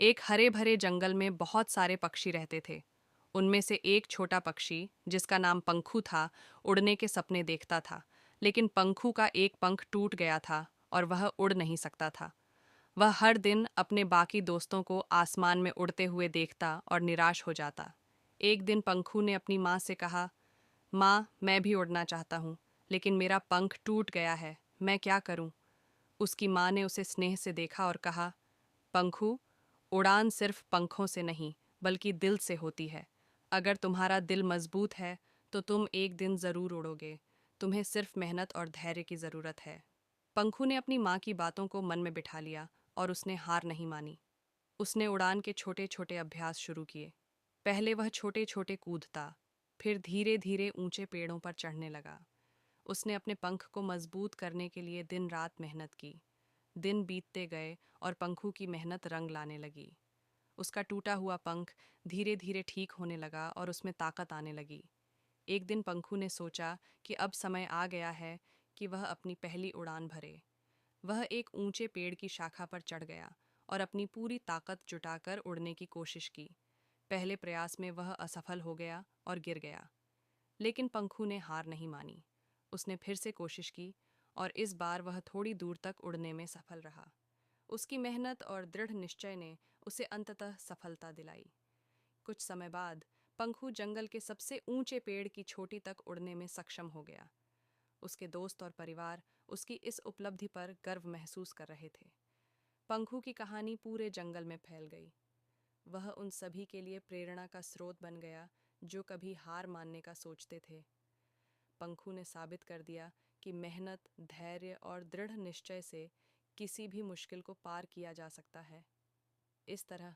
एक हरे भरे जंगल में बहुत सारे पक्षी रहते थे। उनमें से एक छोटा पक्षी, जिसका नाम पंखू था, उड़ने के सपने देखता था। लेकिन पंखू का एक पंख टूट गया था और वह उड़ नहीं सकता था। वह हर दिन अपने बाकी दोस्तों को आसमान में उड़ते हुए देखता और निराश हो जाता। एक दिन पंखू ने अपनी माँ से कहा, माँ, मैं भी उड़ना चाहता हूँ, लेकिन मेरा पंख टूट गया है, मैं क्या करूँ? उसकी माँ ने उसे स्नेह से देखा और कहा, पंखू, उड़ान सिर्फ पंखों से नहीं, बल्कि दिल से होती है। अगर तुम्हारा दिल मजबूत है, तो तुम एक दिन जरूर उड़ोगे। तुम्हें सिर्फ मेहनत और धैर्य की जरूरत है। पंखू ने अपनी माँ की बातों को मन में बिठा लिया और उसने हार नहीं मानी। उसने उड़ान के छोटे छोटे अभ्यास शुरू किए। पहले वह छोटे छोटे कूदता, फिर धीरे धीरे ऊंचे पेड़ों पर चढ़ने लगा। उसने अपने पंख को मजबूत करने के लिए दिन रात मेहनत की। दिन बीतते गए और पंखू की मेहनत रंग लाने लगी। उसका टूटा हुआ पंख धीरे धीरे ठीक होने लगा और उसमें ताकत आने लगी। एक दिन पंखू ने सोचा कि अब समय आ गया है कि वह अपनी पहली उड़ान भरे। वह एक ऊंचे पेड़ की शाखा पर चढ़ गया और अपनी पूरी ताकत जुटाकर उड़ने की कोशिश की। पहले प्रयास में वह असफल हो गया और गिर गया, लेकिन पंखू ने हार नहीं मानी। उसने फिर से कोशिश की और इस बार वह थोड़ी दूर तक उड़ने में सफल रहा। उसकी मेहनत और दृढ़ निश्चय ने उसे अंततः सफलता दिलाई। कुछ समय बाद पंखू जंगल के सबसे ऊंचे पेड़ की चोटी तक उड़ने में सक्षम हो गया। उसके दोस्त और परिवार उसकी इस उपलब्धि पर गर्व महसूस कर रहे थे। पंखू की कहानी पूरे जंगल में फैल गई। वह उन सभी के लिए प्रेरणा का स्रोत बन गया जो कभी हार मानने का सोचते थे। पंखू ने साबित कर दिया कि मेहनत, धैर्य और दृढ़ निश्चय से किसी भी मुश्किल को पार किया जा सकता है। इस तरह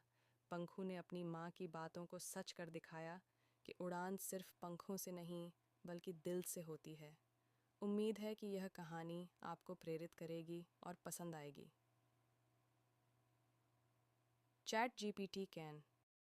पंखू ने अपनी माँ की बातों को सच कर दिखाया कि उड़ान सिर्फ पंखों से नहीं, बल्कि दिल से होती है। उम्मीद है कि यह कहानी आपको प्रेरित करेगी और पसंद आएगी। Chat GPT can